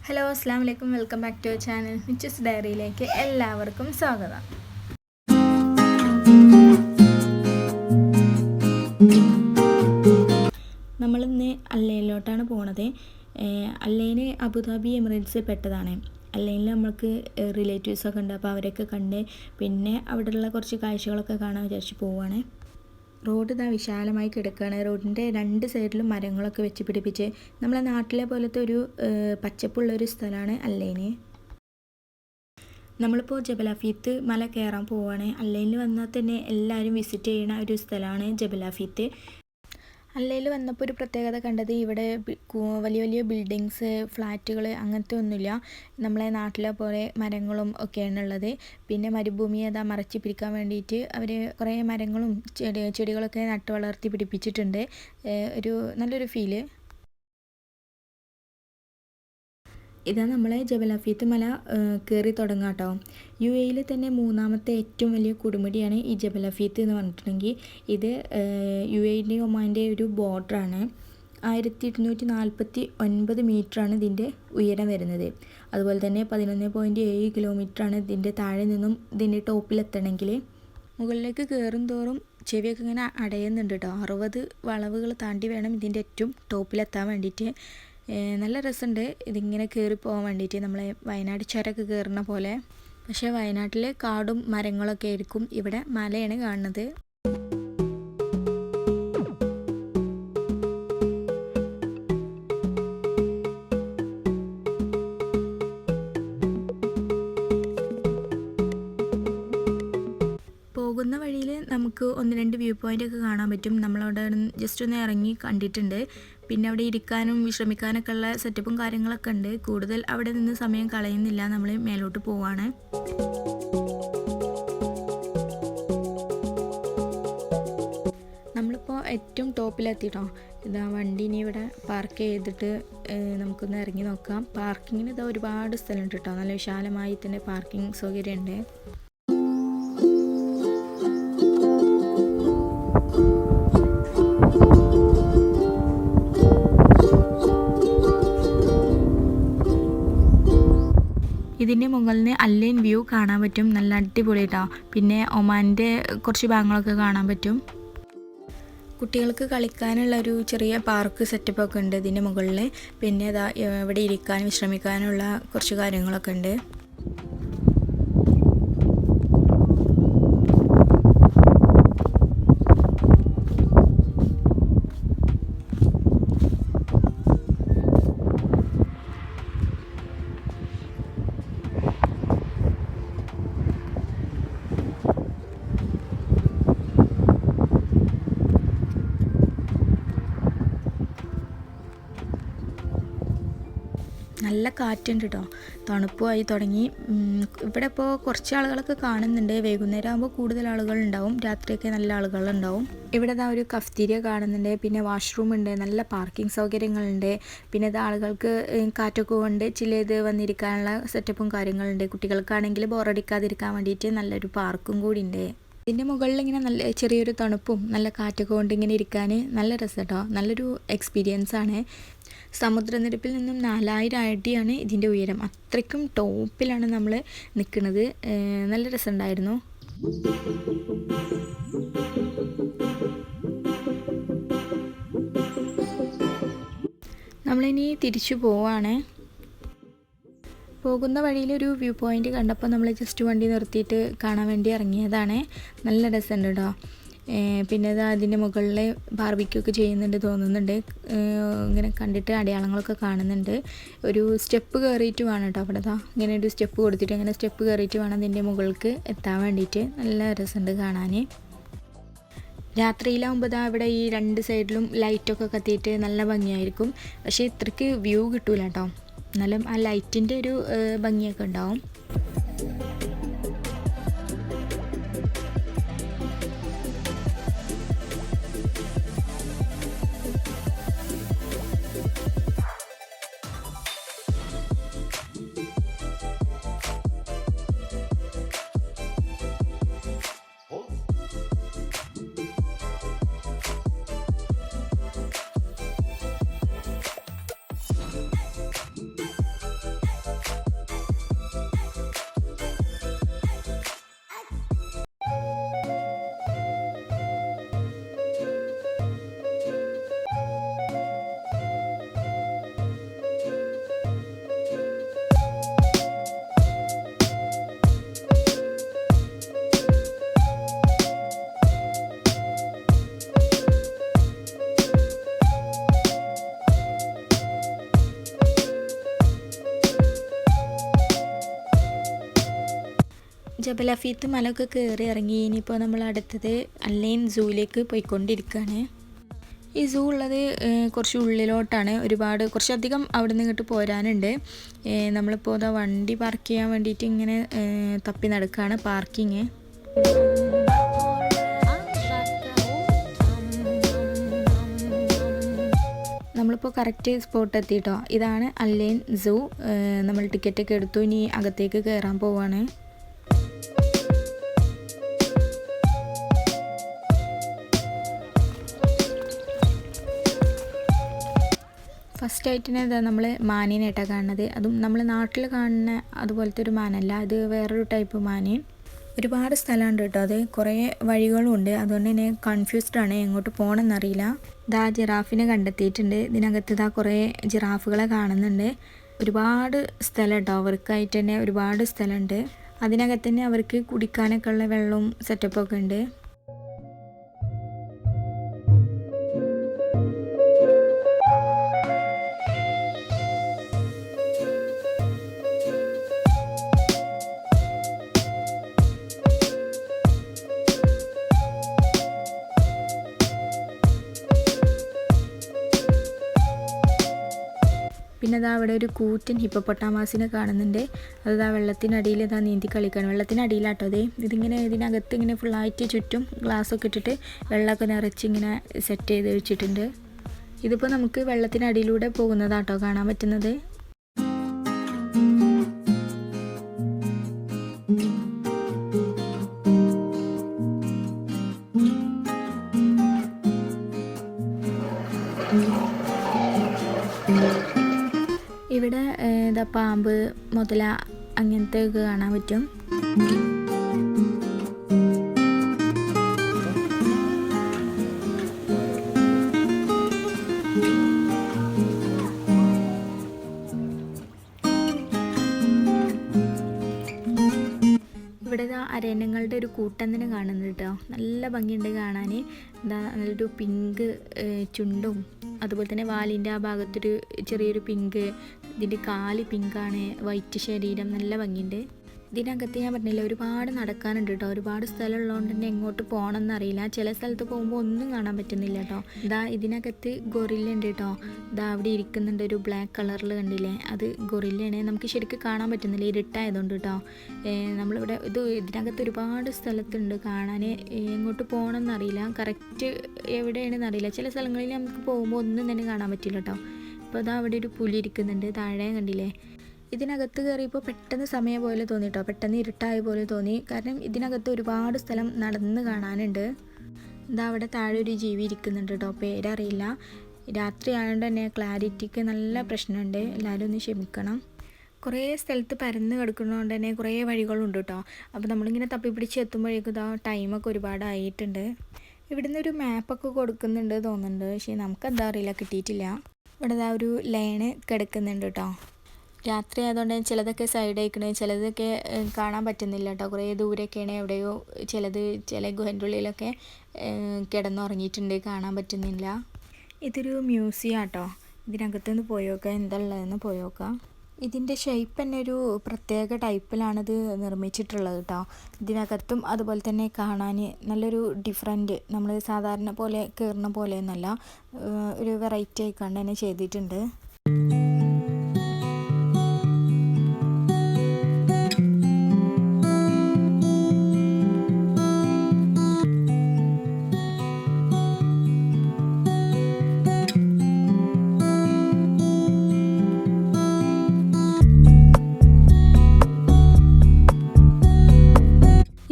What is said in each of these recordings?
Hello അസ്സാം വലൈക്കും welcome back to channel മിച്ചസ് ഡയറിയിലേക്ക് എല്ലാവർക്കും സ്വാഗതം. നമ്മളിന്ന് അല്ലയിലോട്ടാണ് പോണത്. അല്ലയിന് അബുദാബി എമിറേറ്റ്സിൽ പെട്ടതാണ്. അല്ലയിൽ നമ്മൾക്ക് റിലേറ്റീവ്സൊക്കെ ഉണ്ട്, അപ്പോൾ അവരൊക്കെ കണ്ട് പിന്നെ അവിടെയുള്ള കുറച്ച് കാഴ്ചകളൊക്കെ കാണാൻ വിചാരിച്ച് പോവുകയാണ്. റോഡ് ഇതാ വിശാലമായി കിടക്കുകയാണ്. റോഡിൻ്റെ രണ്ട് സൈഡിലും മരങ്ങളൊക്കെ വെച്ച് പിടിപ്പിച്ച് നമ്മളെ നാട്ടിലെ പോലത്തെ ഒരു പച്ചപ്പുള്ളൊരു സ്ഥലമാണ് അല്ലൈന്. നമ്മളിപ്പോൾ ജബലാഫീത്ത് മല കയറാൻ പോവുകയാണ്. അല്ലൈനിൽ വന്നാൽ തന്നെ എല്ലാവരും വിസിറ്റ് ചെയ്യുന്ന ഒരു സ്ഥലമാണ് ജബലാഫീത്ത്. അല്ലയിൽ വന്നപ്പോൾ ഒരു പ്രത്യേകത കണ്ടത് ഇവിടെ വലിയ വലിയ ബിൽഡിങ്സ്, ഫ്ലാറ്റുകൾ അങ്ങനത്തെ ഒന്നുമില്ല. നമ്മളെ നാട്ടിലെ പോലെ മരങ്ങളും ഒക്കെയാണ് ഉള്ളത്. പിന്നെ മരുഭൂമിയെ അതാ മറച്ച് പിടിക്കാൻ വേണ്ടിയിട്ട് അവർ കുറേ മരങ്ങളും ചെടികളൊക്കെ നട്ട് വളർത്തി പിടിപ്പിച്ചിട്ടുണ്ട്. ഒരു നല്ലൊരു ഫീല്. ഇതാ നമ്മളെ ജബലാഫീത്ത് മല കയറി തുടങ്ങാം കേട്ടോ. UAE തന്നെ മൂന്നാമത്തെ ഏറ്റവും വലിയ കൊടുമുടിയാണ് ഈ ജബലാഫീത്ത് എന്ന് പറഞ്ഞിട്ടുണ്ടെങ്കിൽ. ഇത് UAE ഒമാൻ്റെ ഒരു ബോർഡറാണ്. 1249 മീറ്ററാണ് ഇതിൻ്റെ ഉയരം വരുന്നത്. അതുപോലെ തന്നെ 11.7 കിലോമീറ്ററാണ് ഇതിൻ്റെ താഴെ നിന്നും ഇതിൻ്റെ ടോപ്പിലെത്തണമെങ്കിൽ. മുകളിലേക്ക് കയറും തോറും ചെവിയൊക്കെ ഇങ്ങനെ അടയുന്നുണ്ട് കേട്ടോ. 60 വളവുകൾ താണ്ടി വേണം ഇതിൻ്റെ ഏറ്റവും ടോപ്പിലെത്താൻ വേണ്ടിയിട്ട്. നല്ല രസമുണ്ട് ഇതിങ്ങനെ കയറി പോകാൻ വേണ്ടിയിട്ട്, നമ്മളെ വയനാട് ചുരമൊക്കെ കയറുന്ന പോലെ. പക്ഷേ വയനാട്ടിൽ കാടും മരങ്ങളൊക്കെ ആയിരിക്കും, ഇവിടെ മലയാണ് കാണുന്നത്. പോകുന്ന വഴിയിൽ നമുക്ക് 1-2 വ്യൂ പോയിൻ്റൊക്കെ കാണാൻ പറ്റും. നമ്മളവിടെ ജസ്റ്റ് ഒന്ന് ഇറങ്ങി കണ്ടിട്ടുണ്ട്. പിന്നെ അവിടെ ഇരിക്കാനും വിശ്രമിക്കാനൊക്കെ ഉള്ള സെറ്റപ്പും കാര്യങ്ങളൊക്കെ ഉണ്ട്. കൂടുതൽ അവിടെ നിന്ന് സമയം കളയുന്നില്ല, നമ്മൾ മേലോട്ട് പോവാണ്. നമ്മളിപ്പോൾ ഏറ്റവും ടോപ്പിലെത്തിയിട്ടോ. ഇതാ വണ്ടി ഇനി ഇവിടെ പാർക്ക് ചെയ്തിട്ട് നമുക്കൊന്ന് ഇറങ്ങി നോക്കാം. പാർക്കിങ്ങിന് ഇതാ ഒരുപാട് സ്ഥലമുണ്ട് കേട്ടോ. നല്ല വിശാലമായി തന്നെ പാർക്കിംഗ് സൗകര്യമുണ്ട്. ഇതിൻ്റെ മുകളിൽ നിന്ന് അല്ലൈൻ വ്യൂ കാണാൻ പറ്റും. നല്ല അടിപൊളി കേട്ടോ. പിന്നെ ഒമാൻ്റെ കുറച്ച് ഭാഗങ്ങളൊക്കെ കാണാൻ പറ്റും. കുട്ടികൾക്ക് കളിക്കാനുള്ള ഒരു ചെറിയ പാർക്ക് സെറ്റപ്പൊക്കെ ഉണ്ട് ഇതിൻ്റെ മുകളിൽ. പിന്നെ ഇതാ ഇവിടെ ഇരിക്കാനും വിശ്രമിക്കാനുള്ള കുറച്ച് കാര്യങ്ങളൊക്കെ ഉണ്ട്. നല്ല കാറ്റുണ്ട് കേട്ടോ. തണുപ്പുമായി തുടങ്ങി. ഇവിടെ ഇപ്പോൾ കുറച്ച് ആളുകളൊക്കെ കാണുന്നുണ്ട്. വൈകുന്നേരം ആകുമ്പോൾ കൂടുതൽ ആളുകളുണ്ടാവും, രാത്രിയൊക്കെ നല്ല ആളുകളുണ്ടാവും. ഇവിടെ ഇതാ ഒരു കഫ്തീരിയ കാണുന്നുണ്ട്. പിന്നെ വാഷ്റൂം ഉണ്ട്, നല്ല പാർക്കിംഗ് സൗകര്യങ്ങളുണ്ട്. പിന്നെ ഇത് ആളുകൾക്ക് കാറ്റൊക്കെ കൊണ്ട് ചില ഇത് വന്നിരിക്കാനുള്ള സെറ്റപ്പും കാര്യങ്ങളുണ്ട്. കുട്ടികൾക്കാണെങ്കിൽ ബോറടിക്കാതിരിക്കാൻ വേണ്ടിയിട്ട് നല്ലൊരു പാർക്കും കൂടി ഉണ്ട്. ഇതിൻ്റെ മുകളിൽ ഇങ്ങനെ നല്ല ചെറിയൊരു തണുപ്പും നല്ല കാറ്റൊക്കെ കൊണ്ട് ഇങ്ങനെ ഇരിക്കാൻ നല്ല രസം കേട്ടോ. നല്ലൊരു എക്സ്പീരിയൻസ് ആണ്. സമുദ്രനിരപ്പിൽ നിന്നും 4000 അടിയാണ് ഇതിൻ്റെ ഉയരം. അത്രയ്ക്കും ടോപ്പിലാണ് നമ്മൾ നിൽക്കുന്നത്. നല്ല രസമുണ്ടായിരുന്നു. നമ്മളിനി തിരിച്ചു പോവാണ്. പോകുന്ന വഴിയിലൊരു വ്യൂ പോയിൻ്റ് കണ്ടപ്പോൾ നമ്മൾ ജസ്റ്റ് വണ്ടി നിർത്തിയിട്ട് കാണാൻ വേണ്ടി ഇറങ്ങിയതാണ്. നല്ല രസമുണ്ട് കേട്ടോ. പിന്നെ ഇത് അതിൻ്റെ മുകളിൽ ബാർബിക്യൊക്കെ ചെയ്യുന്നുണ്ട് തോന്നുന്നുണ്ട്. ഇങ്ങനെ കണ്ടിട്ട് അടയാളങ്ങളൊക്കെ കാണുന്നുണ്ട്. ഒരു സ്റ്റെപ്പ് കയറിയിട്ട് വേണം കേട്ടോ. അവിടെ ഇങ്ങനെ ഒരു സ്റ്റെപ്പ് കൊടുത്തിട്ട് അങ്ങനെ സ്റ്റെപ്പ് കയറിയിട്ട് വേണം അതിൻ്റെ മുകൾക്ക് എത്താൻ വേണ്ടിയിട്ട്. നല്ല രസമുണ്ട് കാണാൻ. രാത്രിയിലാകുമ്പോൾ ഇവിടെ ഈ രണ്ട് സൈഡിലും ലൈറ്റൊക്കെ കത്തിയിട്ട് നല്ല ഭംഗിയായിരിക്കും. പക്ഷേ ഇത്രയ്ക്ക് വ്യൂ കിട്ടൂല കേട്ടോ. എന്നാലും ആ ലൈറ്റിൻ്റെ ഒരു ഭംഗിയൊക്കെ ഉണ്ടാവും. ജബൽ അഫീത്ത് മലയൊക്കെ കയറി ഇറങ്ങി. ഇനിയിപ്പോൾ നമ്മൾ അടുത്തത് അല്ലൈൻ സൂവിലേക്ക് പോയിക്കൊണ്ടിരിക്കുകയാണ്. ഈ സൂ ഉള്ളത് കുറച്ച് ഉള്ളിലോട്ടാണ്. കുറച്ചധികം അവിടെ നിന്ന് ഇങ്ങോട്ട് പോരാനുണ്ട്. നമ്മളിപ്പോൾ അതാ വണ്ടി പാർക്ക് ചെയ്യാൻ വേണ്ടിയിട്ട് ഇങ്ങനെ തപ്പി നടക്കുകയാണ് പാർക്കിങ്. നമ്മളിപ്പോൾ കറക്റ്റ് സ്പോട്ട് എത്തിയിട്ടോ. ഇതാണ് അല്ലൈൻ സൂ. നമ്മൾ ടിക്കറ്റൊക്കെ എടുത്തു. ഇനി അകത്തേക്ക് കയറാൻ പോവാണ്. ഫസ്റ്റ് ആയിട്ടിനെ ഇതാ നമ്മൾ മാനിനായിട്ടാണ് കാണുന്നത്. അതും നമ്മൾ നാട്ടിൽ കാണുന്ന അതുപോലത്തെ ഒരു മാനല്ല, ഇത് വേറൊരു ടൈപ്പ് മാന്. ഒരുപാട് സ്ഥലമുണ്ട് കേട്ടോ. അത് കുറേ വഴികളും ഉണ്ട്. അതുകൊണ്ട് തന്നെ കൺഫ്യൂസ്ഡ് ആണ്, എങ്ങോട്ട് പോകണമെന്നറിയില്ല. ഇതാ ജിറാഫിനെ കണ്ടെത്തിയിട്ടുണ്ട്. ഇതിനകത്ത് ഇതാ കുറേ ജിറാഫുകളെ കാണുന്നുണ്ട്. ഒരുപാട് സ്ഥലം കേട്ടോ, അവർക്കായിട്ട് തന്നെ ഒരുപാട് സ്ഥലമുണ്ട്. അതിനകത്ത് തന്നെ അവർക്ക് കുടിക്കാനൊക്കെ ഉള്ള വെള്ളവും സെറ്റപ്പൊക്കെ ഉണ്ട്. പിന്നെ അതാ അവിടെ ഒരു കൂറ്റൻ ഹിപ്പോപ്പൊട്ടാമസിനെ കാണുന്നുണ്ട്. അതാ വെള്ളത്തിനടിയിൽ ഇതാ നീന്തി കളിക്കുകയാണ്. വെള്ളത്തിനടിയിലാട്ടോ അതേ. ഇതിനകത്ത് ഇങ്ങനെ ഫുള്ളായിട്ട് ചുറ്റും ഗ്ലാസ്സൊക്കെ ഇട്ടിട്ട് വെള്ളമൊക്കെ നിറച്ച് ഇങ്ങനെ സെറ്റ് ചെയ്ത് വെച്ചിട്ടുണ്ട്. ഇതിപ്പോൾ നമുക്ക് വെള്ളത്തിനടിയിലൂടെ പോകുന്നതാട്ടോ കാണാൻ പറ്റുന്നത്. ഇവിടെ ഇതാ പാമ്പ്, മുതല അങ്ങനത്തെ ഒക്കെ കാണാൻ പറ്റും. ഇവിടെ അരയന്നങ്ങളുടെ ഒരു കൂട്ടം തന്നെ കാണുന്നുണ്ട് കേട്ടോ. നല്ല ഭംഗിയുണ്ട് കാണാൻ. എന്താ നല്ലൊരു പിങ്ക് ചുണ്ടും അതുപോലെ തന്നെ വാലിൻ്റെ ആ ഭാഗത്തൊരു ചെറിയൊരു പിങ്ക്, ഇതിൻ്റെ കാല് പിങ്കാണ്, വൈറ്റ് ശരീരം, നല്ല ഭംഗിയുണ്ട്. ഇതിനകത്ത് ഞാൻ പറഞ്ഞില്ല ഒരുപാട് നടക്കാനുണ്ട് കേട്ടോ. ഒരുപാട് സ്ഥലം ഉള്ളതുകൊണ്ട് തന്നെ എങ്ങോട്ട് പോകണം എന്നറിയില്ല. ചില സ്ഥലത്ത് പോകുമ്പോൾ ഒന്നും കാണാൻ പറ്റുന്നില്ല കേട്ടോ. ഇതാ ഇതിനകത്ത് ഗൊറില്ല ഉണ്ട് കേട്ടോ. ഇതാ അവിടെ ഇരിക്കുന്നുണ്ട് ഒരു ബ്ലാക്ക് കളറിൽ, കണ്ടില്ലേ? അത് ഗൊറില്ലയാണ്. നമുക്ക് ശരിക്കും കാണാൻ പറ്റുന്നില്ല, ഇരുട്ടായതുകൊണ്ട് കേട്ടോ. നമ്മളിവിടെ ഇതിനകത്ത് ഒരുപാട് സ്ഥലത്തുണ്ട് കാണാൻ. എങ്ങോട്ട് പോകണം എന്നറിയില്ല, കറക്റ്റ് എവിടെയാണെന്ന് അറിയില്ല. ചില സ്ഥലങ്ങളിൽ നമുക്ക് പോകുമ്പോൾ ഒന്നും തന്നെ കാണാൻ പറ്റില്ല കേട്ടോ. ഇപ്പോൾ ഇതാ അവിടെ ഒരു പുലി ഇരിക്കുന്നുണ്ട്, താഴെ കണ്ടില്ലേ? ഇതിനകത്ത് കയറിയപ്പോൾ പെട്ടെന്ന് സമയം പോലെ തോന്നി കേട്ടോ. പെട്ടെന്ന് ഇരുട്ടായ പോലെ തോന്നി. കാരണം ഇതിനകത്ത് ഒരുപാട് സ്ഥലം നടന്ന് കാണാനുണ്ട്. ഇതാ അവിടെ താഴെ ഒരു ജീവി ഇരിക്കുന്നുണ്ട് കേട്ടോ, പേരറിയില്ല. രാത്രി ആയതുകൊണ്ട് തന്നെ ക്ലാരിറ്റിക്ക് നല്ല പ്രശ്നമുണ്ട്, എല്ലാവരും ഒന്ന് ക്ഷമിക്കണം. കുറേ സ്ഥലത്ത് പരന്ന് കിടക്കുന്നതുകൊണ്ട് തന്നെ കുറേ വഴികളുണ്ട് കേട്ടോ. അപ്പോൾ നമ്മളിങ്ങനെ തപ്പിപ്പിടിച്ച് എത്തുമ്പോഴേക്കും ഇതാ ടൈമൊക്കെ ഒരുപാടായിട്ടുണ്ട്. ഇവിടുന്ന് ഒരു മാപ്പൊക്കെ കൊടുക്കുന്നുണ്ട് തോന്നുന്നുണ്ട്, പക്ഷേ നമുക്കെന്താ അറിയില്ല, കിട്ടിയിട്ടില്ല. ഇവിടെ ഇതാ ഒരു ലൈന് കിടക്കുന്നുണ്ട് കേട്ടോ. രാത്രി ആയതുകൊണ്ട് ചിലതൊക്കെ സൈഡ് ആയിക്കണേ, ചിലതൊക്കെ കാണാൻ പറ്റുന്നില്ല കേട്ടോ. കുറേ ദൂരെയൊക്കെയാണ്, എവിടെയോ ചില ഗുഹൻ്റെ ഉള്ളിലൊക്കെ കിടന്നുറങ്ങിയിട്ടുണ്ട്, കാണാൻ പറ്റുന്നില്ല. ഇതൊരു മ്യൂസിയം കേട്ടോ. ഇതിനകത്തുനിന്ന് പോയോക്കാം, എന്താ ഉള്ളതെന്ന് പോയോക്കാം. ഇതിൻ്റെ ഷേപ്പ് തന്നെ ഒരു പ്രത്യേക ടൈപ്പിലാണിത് നിർമ്മിച്ചിട്ടുള്ളത് കേട്ടോ. ഇതിനകത്തും അതുപോലെ തന്നെ കാണാൻ നല്ലൊരു ഡിഫറൻറ്റ്, നമ്മൾ സാധാരണ പോലെ കയറുന്ന പോലെയൊന്നുമല്ല, ഒരു വെറൈറ്റി ആയിക്കൊണ്ട് തന്നെ ചെയ്തിട്ടുണ്ട്.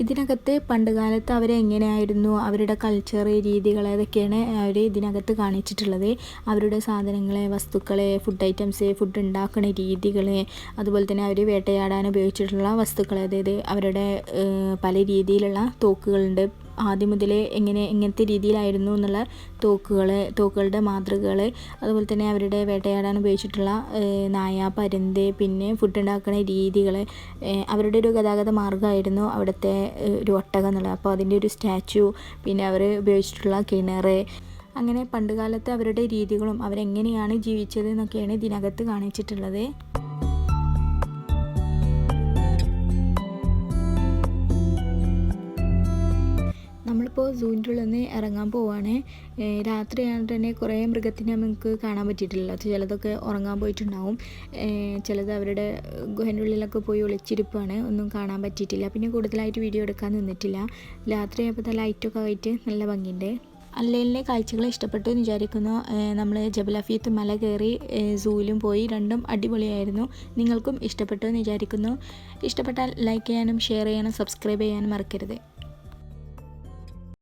ഇതിനകത്ത് പണ്ട് കാലത്ത് അവരെങ്ങനെയായിരുന്നു, അവരുടെ കൾച്ചർ രീതികൾ, അതൊക്കെയാണ് അവർ ഇതിനകത്ത് കാണിച്ചിട്ടുള്ളത്. അവരുടെ സാധനങ്ങളെ, വസ്തുക്കളെ, ഫുഡ് ഐറ്റംസ്, ഫുഡ് ഉണ്ടാക്കുന്ന രീതികൾ, അതുപോലെ തന്നെ അവർ വേട്ടയാടാൻ ഉപയോഗിച്ചിട്ടുള്ള വസ്തുക്കൾ, അതായത് അവരുടെ പല രീതിയിലുള്ള തോക്കുകളുണ്ട്. ആദ്യം മുതലേ എങ്ങനത്തെ രീതിയിലായിരുന്നു എന്നുള്ള തോക്കുകളുടെ മാതൃകകൾ, അതുപോലെ തന്നെ അവരുടെ വേട്ടയാടാൻ ഉപയോഗിച്ചിട്ടുള്ള നായ, പരുന്ത്, പിന്നെ ഫുഡ് ഉണ്ടാക്കുന്ന രീതികൾ, അവരുടെ ഒരു ഗതാഗത മാർഗ്ഗമായിരുന്നു അവിടുത്തെ ഒരു ഒട്ടകം എന്നുള്ളത്. അപ്പോൾ അതിൻ്റെ ഒരു സ്റ്റാച്ചു, പിന്നെ അവർ ഉപയോഗിച്ചിട്ടുള്ള കിണർ, അങ്ങനെ പണ്ടുകാലത്ത് അവരുടെ രീതികളും അവരെങ്ങനെയാണ് ജീവിച്ചത് എന്നൊക്കെയാണ് ഇതിനകത്ത് കാണിച്ചിട്ടുള്ളത്. നമ്മളിപ്പോൾ സൂവിൻ്റെ ഉള്ളിൽ നിന്ന് ഇറങ്ങാൻ പോവുകയാണ്. രാത്രിയായിട്ട് തന്നെ കുറേ മൃഗത്തിനെ നമുക്ക് കാണാൻ പറ്റിയിട്ടില്ല. ചിലതൊക്കെ ഉറങ്ങാൻ പോയിട്ടുണ്ടാവും, ചിലത് അവരുടെ ഗുഹൻ്റെ ഉള്ളിലൊക്കെ പോയി ഒളിച്ചിരിപ്പാണ്, ഒന്നും കാണാൻ പറ്റിയിട്ടില്ല. പിന്നെ കൂടുതലായിട്ട് വീഡിയോ എടുക്കാൻ നിന്നിട്ടില്ല. രാത്രിയായപ്പോൾ ലൈറ്റൊക്കെ ആയിട്ട് നല്ല ഭംഗിയുണ്ട്. അല്ലയിലെ കാഴ്ചകൾ ഇഷ്ടപ്പെട്ടു എന്ന് വിചാരിക്കുന്നു. നമ്മൾ ജബൽ അഫീത്ത് മല കയറി സൂവിലും പോയി, രണ്ടും അടിപൊളിയായിരുന്നു. നിങ്ങൾക്കും ഇഷ്ടപ്പെട്ടു എന്ന് വിചാരിക്കുന്നു. ഇഷ്ടപ്പെട്ടാൽ ലൈക്ക് ചെയ്യാനും ഷെയർ ചെയ്യാനും സബ്സ്ക്രൈബ് ചെയ്യാനും മറക്കരുത്.